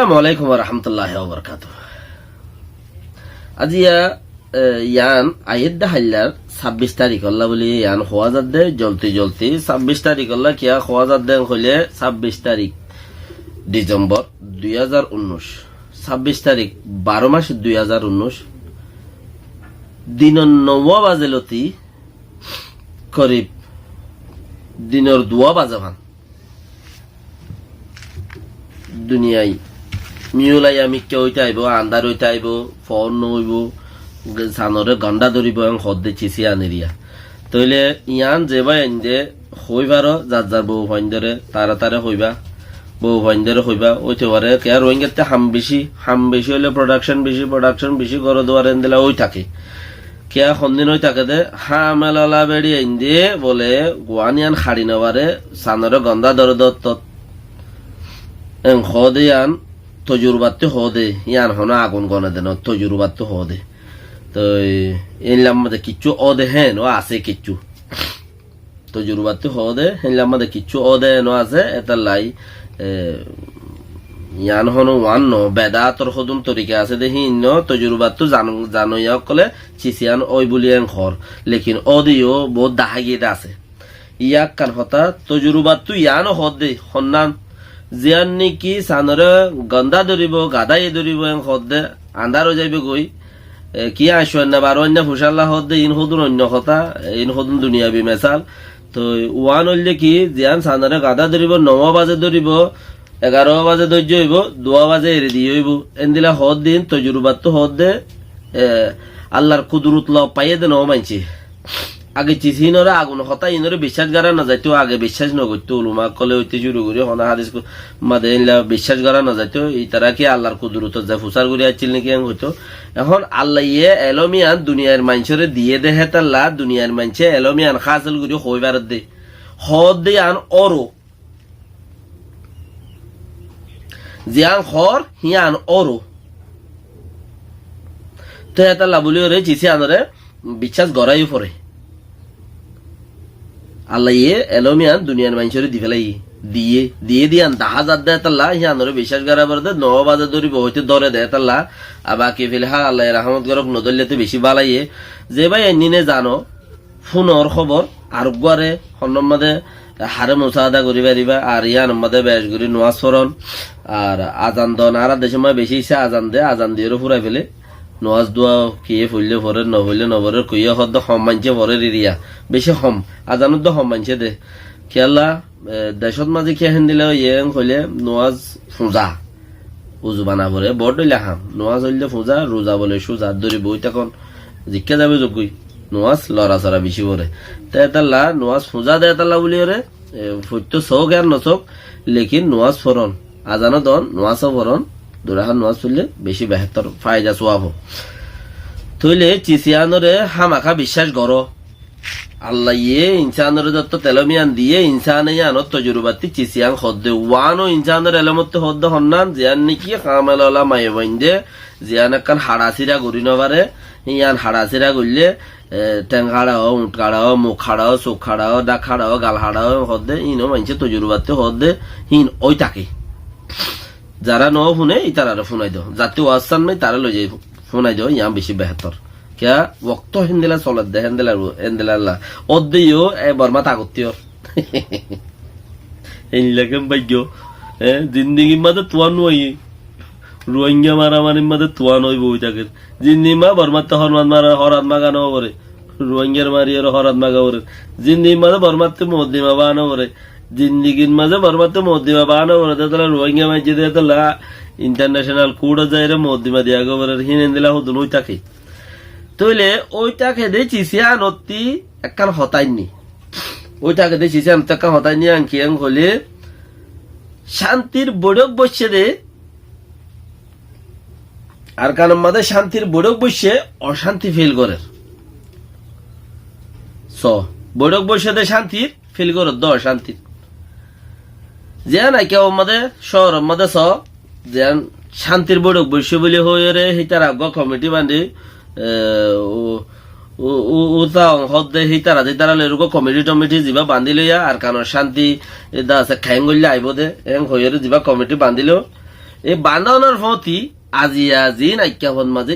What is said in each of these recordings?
আসসালামু আলাইকুম ওয়া রাহমাতুল্লাহি ওয়া বারাকাতুহু। আজিয়া ইয়ান আইদ হাইলার 26 তারিখ আল্লাহ বলি ইয়ান খোয়াজাত দে জলতি 26 তারিখ আল্লাহ কিয়া খোয়াজাত দে হইলে 26 তারিখ ডিসেম্বর 2019, 26 তারিখ 12 মাস 2019 দিন 9 বাজে লতি করিব দিনের 2 বাজে ভান দুনিয়ায় মিউলাই আমি কে হইতে আইব আন্দার হইতে আইব ফোন নইব সানরে গন্ডা ধরিব হদ্দে চিসি আনেরিয়া তইলে ইয়ান যেবা এনদে হইবারও যার যার বউ ভাইন্দরে তারা হইবা বউ ভাইন্দরে হইবা ওইতে পারে কে রোহিঙ্গাতে হাম বেশি হইলে প্রোডাকশন বেশি করে দেওয়ার এনদিলা ওই থাকে কে সন্দিন ওই থাকে দে হামেলা বেড়ি এনদে বলে গোয়ানিয়ান খাড়ি নেবারে সানরে গন্ডা ধরে দত্ত হদে ইয়ান তজুরবাতে হদে ইয়ান হন আগুন গনে দেন তজুরবাতে হদে তো এনলাম মধ্যে কিচ্ছু অদে হেন ও আছে কিচ্ছু তজুরবাতে হদে এনলাম মধ্যে কিচ্ছু অদে হেন আছে এটা লাই ইয়ান হন ওয়ান ন বেদাতর হদুম তরিকা আছে দেখি ন তজুরবাত জানইয়া কলে চিচিয়ান ওই বুলিয়ান ঘর লেকিন অদিও বহুত দাহাগিয়ে আছে ইয়াক কান হতা তজুরবাত ইয়ান হদে সন্ধান জিয়ান নেকি সানরে গন্দা ধরিব গাদাই ধরিব হদে আন্ধার হয়ে যাইবে গই কি আসো না বারো অন্য ফুসাল্লা হদে ইন হদুন অন্য কথা ইন হদুন দুনিয়াবি মেসাল তো ওয়ান হইলে কি জিয়ান সানরে গাদা ধরিব 9 বাজে ধরিব 11 বাজে ধৈর্য হইব 2 বাজে এড়ে দিয়ে হইব এনদিলা হদ দিন তজুরবাত তো হদ দে আল্লাহর কুদরত ল পাইয়ে দে ন মানছি আগে চিচিনরে আগুন হতা ইনরে বিশ্বাস করা না যাইতো আগে বিশ্বাস ন করতো উলুমা কলে হইতে শুরু করি হনা হাদিস মাদে বিশ্বাস করা না যাইতো এই তারা কি আল্লাহর কুদরত যা ফুসার করে আসছিল নাকি হইতো এখন আল্লাহ ইয়ে এলমিয়ান দুনিয়ার মানুষরে দিয়ে দে হেতাল্লা দুনিয়ার মানুষে এলমিয়ান খাসল করে হইবার দে হদ দে আন অরো জিয়ান খর হিয়ান অরো তো হেতাল্লা বলি রে চিচি আনরে বিশ্বাস গড়াই পড়ে আল্লাহ ইয়ে এলোমিয়ান দুনিয়ার মানুষের দি ফেলাই দিয়ে দিয়ান 10,000 দেয় তাল্লা হিয়ানরে বিশ্বাস করাবার দে 9 বাজে ধরিব হইতে ধরে দেয় তাল্লা আর বাকি ফিলহা আল্লাহ রহমত করক নদলিয়াতে বেশি বালাইয়ে যে ভাই এনিনে জানো ফোনর খবর আর গুয়ারে হন্নমাদে হারে মুসাদা করি পারিবা আর ইয়ান মাদে বেশ করি নোয়াজ ফরন আর আজান দন আর দেশে মা বেশি ইচ্ছা আজান দে আজান দিয়ে ফুরাই ফেলে নোয়াজ দোয়া কিয়ে ফুললে ভরে নহইলে নভরে কইয়া হদ্দ হম মানছে ভরে রিয়া বেশি হম আজানত দ হম মানছে দে খেলা দেশত মাঝে খেয়ে হেন দিলে ইয়ে হইলে নোয়াজ ফুজা উজু বানা ভরে বড় দইলে হাম নোয়াজ হইলে ফুজা রোজা বলে সুজা ধরি বই তখন জিজ্ঞা যাবে যোগ্যই নোয়াজ লড়া চড়া বেশি ভরে তে তাল্লা নোয়াজ ফুজা দে তাল্লা বলি ওরে ফুট চোখ আর নচোখ লেকিন নোয়াজ ফরন আজানো দন নোয়াজও ফরন দুরাহান নোয়াজ পড়লে বেশি বেহতর ফায়দা সোয়াব তইলে চিচিয়ানরে হামাখা বিশ্বাস করো আল্লাহ ইয়ে ইনসানরে যত তেলমিয়ান দিয়ে ইনসান ইয়ানত তজুরবাতি চিচিয়ান হদ্দে ওয়ানো ইনসানের এলমত হদ্দে হন্নান জিয়ান নাকি কামেলা মায়ে বাইন্দে জিয়ান একখান হাড়াছিরা গড়ি নবারে ইয়ান হাড়াছিরা গড়লে টেং হাড়াও উঠ কাড়াও মুখ হাড়াও চোখ হাড়াও ডাক হাড়াও গাল হাড়াও হদ্দে ইনো মানছে তজুরবাতি হদ্দে হিন ওই তাকে যারা ন শুনে তারা শুনাই দাও যাতে ওয়াসান নাই তারা লই যাই শুনাই দাও ইয়া বেশি বেহতর কিয়া ওক্ত হিন্দিলা চলত দে হেন্দিলা অদ্দেও এ বর্মা তাগতীয় এইলাকে ভাগ্য জিন্দিগির মাঝে তোয়া নই রোহিঙ্গা মারামারির মাঝে তোয়া নই বই থাকে জিন্দিগি মা বর্মাতে হরাত মাগানো করে রোহিঙ্গার মারি আর হরাত মাগা করে জিন্দিগির মাঝে বর্মাতে মদ্দিমা বানো করে জিন্দিগির মাঝে বর্মাতে মদ্দিমা বানো করে তাহলে রোহিঙ্গা মাঝে দিয়ে তাহলে ইন্টারন্যাশনাল কোড যায় রে মদ্দিমা দিয়া গোবর হিনে দিলা হতুন ওই থাকে তইলে ওইটাকে দিয়ে চিচিয়া নতি একখান হতাইনি ওইটাকে দিয়ে চিচিয়া নতি একখান হতাইনি আঙ্কি আং হলে শান্তির বড়ক বসছে রে আর কারণ মাঝে শান্তির বড়ক বসে অশান্তি ফিল করে বড়ক বসে দে শান্তির ফিল করে দ অশান্তির যে না কেউ আমাদের শহর আমাদের যে শান্তির বড়ক বসে বলে হয়ে রে হিতার আগ কমিটি বান্ধি হদ্দে হিতারা দিতারা এরকম কমিটি টমিটি যা বান্ধি লইয়া আর কারণ শান্তি আছে খাইং গলে আইব দে এম হয়ে যা কমিটি বান্ধিলেও এই বান্ধনের ফতি আজিয়া জিন আইক্যাফন মাঝে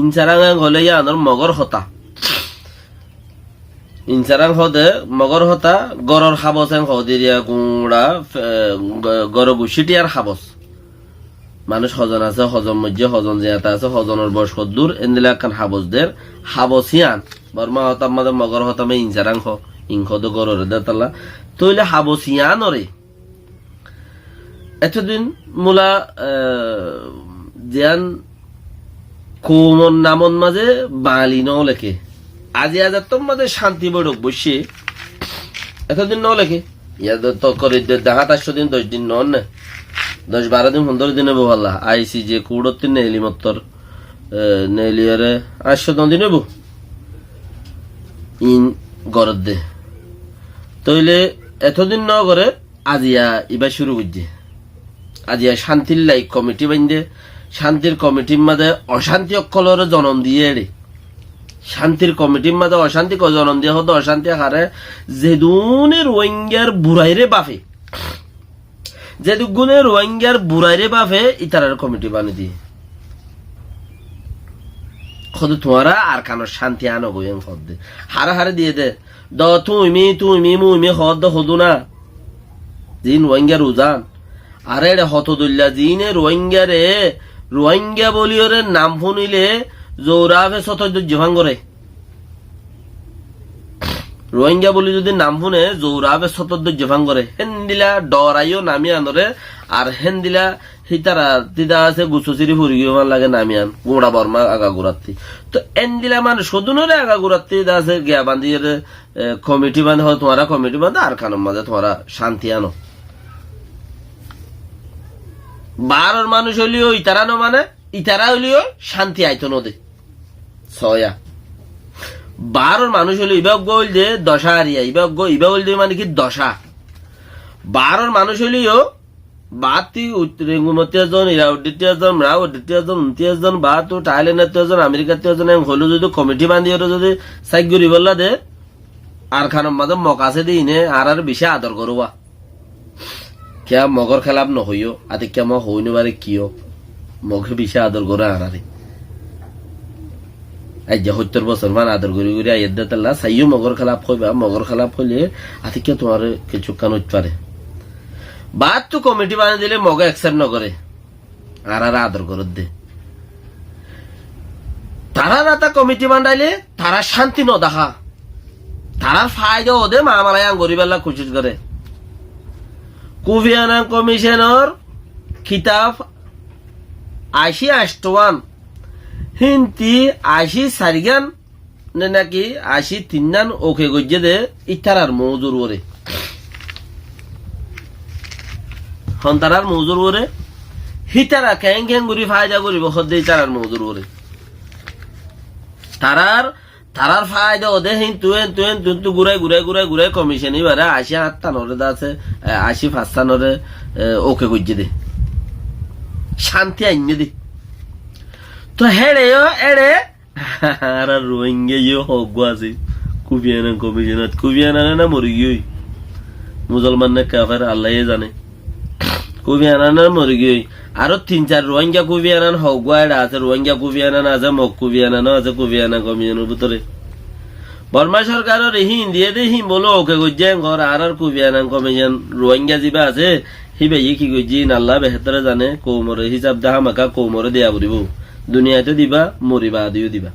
ইনসারাং হলে আনর মগর হতা ইনসারাং হদে মগর হতা গরর খাবস হদিয়া গুড়া গর গুছিটিয়ার খাবস মানুষ হজন আছে হজম মধ্যে হজন জিয়াতা আছে হজনের বয়স দূর এন্দিলা কান হাবসদের হাবসিয়ান বর্মা হতাম মাঝে মগর হতামে ইনসারাং হ ইংখদ গরর দেতাল্লা তইলে হাবসিয়ানরে এতদিন মূলা জিয়ান কোমন নামন মাঝে বাঙালি ন লেখে আজি আজার তোর মাঝে শান্তি বৈঠক বসে এতদিন ন লেখে ইয়াদ তো করে দেখা 400 দিন 10 দিন নন না 10-12 দিন 15 দিনে বহাল্লা আইসি যে কুড়তি নেলি মত্তর নেলিয়ারে 800 দিনে বু ইন গরদ দে তইলে এতদিন ন করে আজিয়া ইবা শুরু করছে আজিয়া শান্তির লাই কমিটি বান্ধে শান্তির কমিটির মাঝে অশান্তি অকলর জন্ম দিয়ে রে শান্তির কমিটির মাঝে অশান্তি জন্ম দিয়ে হতো অশান্তি হারে যেদুনে রোহিঙ্গার বুড়াইরে বাফে যেদুগুনে রোহিঙ্গার বুড়াইরে বাফে ইতারার কমিটি বানিয়ে দিয়ে খদ তোমারা আর কানোর শান্তি আনো গোয়েন খদ দে হারে হারে দিয়ে দে দ তুমি মুমি হদ হদু না জিন রোহিঙ্গার উজান আরে রে হতদুল্লা জিনে রোহিঙ্গা বলিওরে নাম শুনিলে জৌরাফে সতর্য জীবান করে রোহিঙ্গা বলি যদি নাম শুনে জৌরাফে সতর্য জীবান করে হেন্দিলা ডরাইও নামি আনরে আর হেন্দিলা হিতারা তিদা আছে গুছুচিরি ফুরি গিয়ে লাগে নামি আন গোড়া বর্মা আগা গুড়াত্তি তো এন্দিলা মানে সদুনরে আগা গুড়াত্তি আছে গিয়া বান্ধিয়ে কমিটি বান্ধে হয় তোমারা কমিটি বান্ধে আর কানোর মাঝে তোমারা শান্তি আনো বারোর মানুষ হলিও ইতারা ন মানে ইতারা হলিও শান্তি আইতো নদে ছয়া বারোর মানুষ হলি ইবাগ গোল যে দশা হারিয়া ইবাগ হল যে মানে কি দশা বারোর মানুষ হলিও বাতি রেঙ্গুমতি জন ইরাউদ্দিতি জন রাউদ্দিতি জন 29 জন বা তো থাইল্যান্ডের জন আমেরিকার জন হলো যদি কমিটি বান্ধিয়ে যদি সাইক গরি বললা দে আর খানোর মাঝে মকাছে দিই নে আর বেশি আদর করবা क्या मगर খেলাপ নহইও আতে কে ম হইনে বারে কিও মগে বেশি আদর করে আনারে আই যে 70 বছর মান আদর করি করি আইদ দেতাল্লা সাইও মগর খেলাপ হইবা মগর খেলাপ হইলে আতে কে তোমার কিছু কান হইতে পারে বাদ তো কমিটি বানিয়ে দিলে মগে অ্যাকসেপ্ট ন করে আর আদর করে দে তারা রাতা কমিটি বানাইলে তারা শান্তি ন দেখা তারা ফায়দা ওদে মামালাই আঙ্গরিবেলা কোশিশ করে কুভিয়ানা কমিশনের খিতাব 80-81 হিন্তি 80 নে নাকি 83 ওকে গজ্জে দে ইতারার মজুর ওরে হন্তারার মজুর ওরে হিতারা ক্যাং গুরি ফায়দা করিব হদ্দে ইতারার মজুর ওরে তারার ফায়দা ওদে হিন তুই ঘুরাই কমিশন এবারে 80-58 আছে 80-55 ওকে গজ্জে দে শান্তি আইনে দে তো হেড়ে আর রোহিঙ্গা হগ আছে কুবিয়ানা কমিশনার কুবিয়ানা না মরিগিয়ে মুসলমান না কাফের আল্লাহ জানে কুবিয়ানা না মরিগিয়ে আরো 3-4 রোহিঙ্গা কুবিয়ানা হগ আছে রোহিঙ্গা কুবিয়ানা আছে মক কুবিয়ানা আছে কুবিয়ানা কমিশনের ভিতরে বর্মা সরকারের হিন দিয়ে দে হিম বলো ওকে গজ্জে ঘর আর কুবিয়ানা কমিশন রোহিঙ্গা যিবা আছে হিবে কি গজ্জি আল্লাহ বেহতরে জানে কৌমরে হিসাব দেখা মাকা কৌমরে দেয়া বলিব দুনিয়াতে দিবা মরিবা আদিও দিবা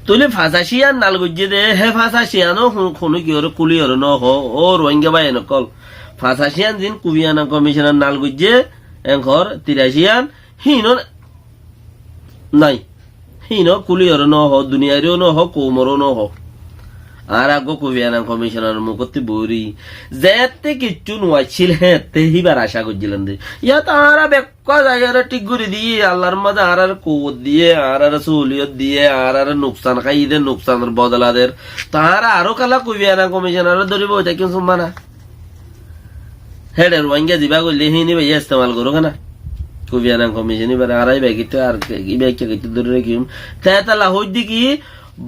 তুলে ফাঁসাশিয়ান নাল গজ্জে দে হে ফাঁসাশিয়ানো কোনো কি ওর কুলি ওর ন ও রোহিঙ্গা বাই নকল ফাঁসাশিয়ান দিন কুবিয়ানা কমিশনার নাল গজ্জে এঙ্কর 83 হিন নাই হিন কুলি ওর ন দুনিয়ারেও ন কৌমরও ন আর আগো কুবিয়ানা কমিশনার মুখতে বরি যেতে কিচ্ছু নোয়াইছিল হেতে হিবার আশা করছিলেন রে ইয়া তারা বেকা জায়গার ঠিক করে দিয়ে আল্লাহর মাঝে আর কোদ দিয়ে আর সহুলিয়ত দিয়ে আর নুকসান খাই দে নুকসানের বদলাদের তারা আরো কালা কুবিয়ানা কমিশনার ধরিব ওইটা কেউ শুনবা না হেডে রোহিঙ্গা দিবা করলে হিনি ভাই ইস্তেমাল করো কেনা কুবিয়ানা কমিশন এবার আড়াই ব্যাগিতে আর ব্যাগকে ধরে রাখি তাই তালা হই দেখি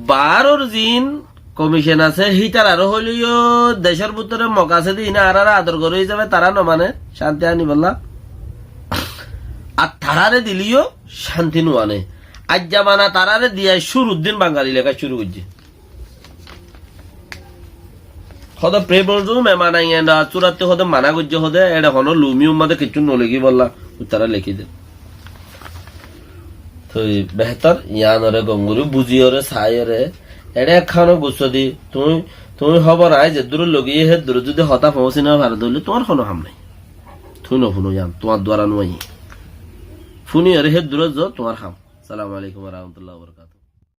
12 দিন কমিশন আছে হিটার আরো হইলেও দেশের ভিতরে মক আছে দিন আর আদর করে যাবে তারা নমানে শান্তি আনি বললা আর তারারে দিলিও শান্তি নুয়ানে আজ জামানা তারারে দিয়ে শুরুর দিন বাঙালি লেখা শুরু করছে হদ প্রে বলছো মেমান চূড়াতে হদে মানা করছে হদে এটা হনো লুমি উম্মাদে কিছু নলেগি বললা তারা লিখি দেন তো বেহতর ইয়ানরে গঙ্গুরি বুঝিওরে ছাইরে এটা একখানো গুচ্ছ দি তুমি তুমি খবর আয় যে দূর লগিয়ে হে দূর যদি হতা পৌঁছি না ভারত হইলে তোমার কোনো হাম নাই তুই নফুনো জান তোমার দ্বারা নয় ফুনি আরে হে দূর তোমার হাম সালাম আলাইকুম রহমতুল্লাহ বরকাত